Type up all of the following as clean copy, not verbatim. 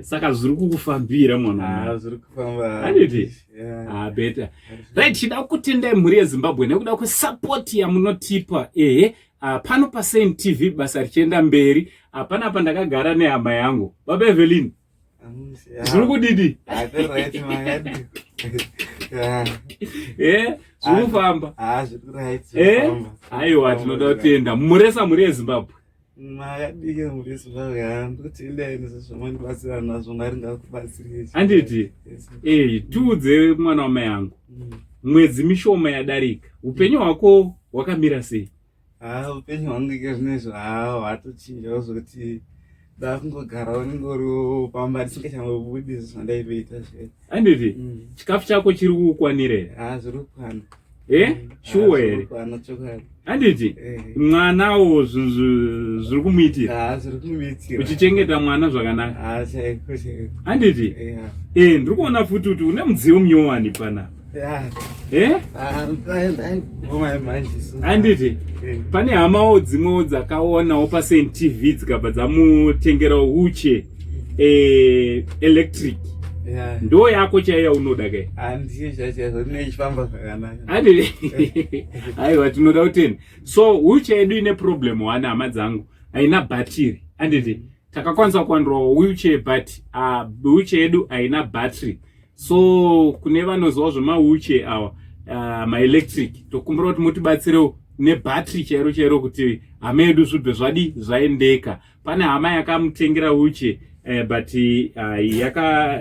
Saka zviri kukufambira mwana. Zviri kufamba. Anditi? Better. Right, chida kutendai mhuri yeZimbabwe nekuda kwesupport yamunotipa. Pano paSame TV basa richienda mberi. Panapa ndakagara nehama yangu. Baba Evelyn. Zviri kudidi? Right, man. Zviri kufamba. Zviri right. Aiwa, tinoda kutenda. Muresa mhuri yeZimbabwe. Makadike mhuri yeZimbabwe ndotenda ine zvamanibatsira nazvo Mwari ngakubatsire. Anditi? Tuudze mwana wamai yangu. Mwedzi mishoma yadarika. Upenyu hwako hwakamira sei? Upenyu hwangu zvinezvo hwatochinjawo zvokuti ndakungogarawo ningoriwo pamba ndisingachambobudi zvandaiita zvese. Anditi? Chikafu chako chiri kukwanira here? Zviri kukwana. Shuwa here? Anditi? Mwanawo zviri kumuitira? Zviri kumuitira. Uchichengeta mwana zvakanaka? Chaiko. Anditi? Ndiri kuona futi kuti une mudziyo munyowani panapa. Anditi? Pane hamawo dzimwewo dzakaonawo paSame TV dzikabva dzamutengerawo huche electric. Ndo yako chaiya unoda kai? Ndiyo chaizvo ndinechifamba zvakanaka. Anditi? Aiwa, tinoda kutenda. So wheelchair yedu ine problem wana hama dzangu. Haina battery. Anditi? Takakwanisa kuwandirwa wheelchair but wheelchair yedu haina battery. So kune vanoziva zvemawheelchair awa maelectric tokumbira kuti mutibatsirewo nebattery chairo kuti hama yedu zvibve zvadi zvaendeka. Pane hama yakamutengera wheelchair but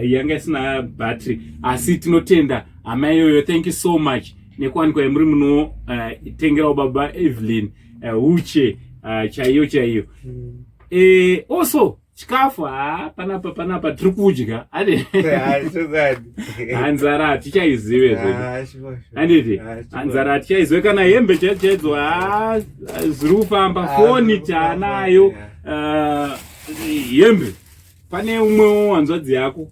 yanga isina battery. Asi tinotenda hama iyoyo. Thank you so much nekuwanikwa yemuri muno tengera baba Evelyn wheelchair chaiyo. Also chikafu panapa tiri kudya. Hanzara hatichaizive zvedu. Anditi? Hanzara hatichaizive kana hembe chaidzo zviri kufamba. Foni taanayo hembe. Pane umwewo wanzvadzi yako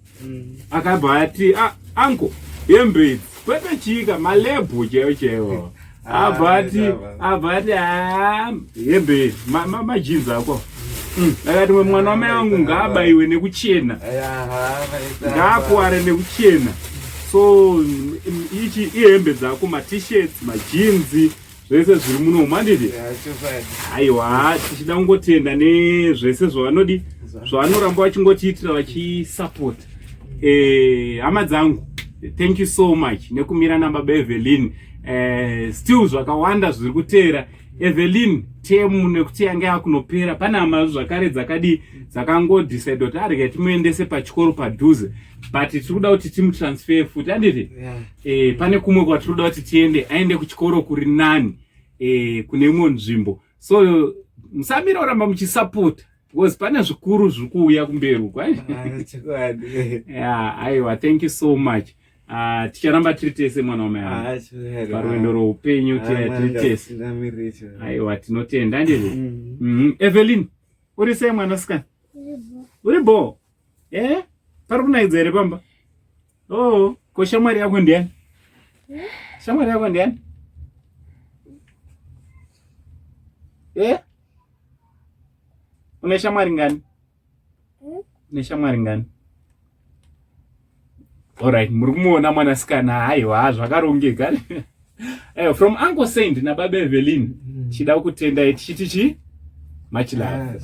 akabva ati anko hembe idzi kwete chika malebhu chaiwo. Abva ati hembe idzi majinzi ako. Akati mwana wamai wangu ngaabayiwe nekuchena. Ngaakuware nekuchena. So ichi ihembe dzako ma-t-shirts, majinzi, zvese zviri muno. Manditi? Aiwa, tichida kungotenda nezvese zvavanodi zvavanoramba vachingotiitira vachisupport. Hama dzangu, thank you so much nekumira nababa Evelyn. Still zvakawanda zviri kuteera. Evelyn temu nekuti yange yakunopera. Pana hama zvakare dzakangodecide kuti arege timuendese pachikoro padhuze but tirikuda kuti timutransfer futi. Anditi? Pane kumwe kwatirikuda kuti tiende aende kuchikoro kuri nani kune imwe nzvimbo. So musamira kuramba muchisupport because pane zvikuru zviri kuuya kumberi uko. Aiwa, thank you so much. Ticharamba tiri tese mwana wamai parwendo rweupenyu tiri tese. Aiwa, tinotenda. Anditi? Evelyn, uri sei mwanasikana? Uribo? Pari kunaidza here pamba? Ko shamwari yako ndiani? Shamwari yako ndiani? Une shamwari ngani? Une shamwari ngani? Alright, muri kumuona mwanasikana. Aiwa, zvakarongeka. From Uncle Saint nababa Evelyn chida kutenda tichiti much love.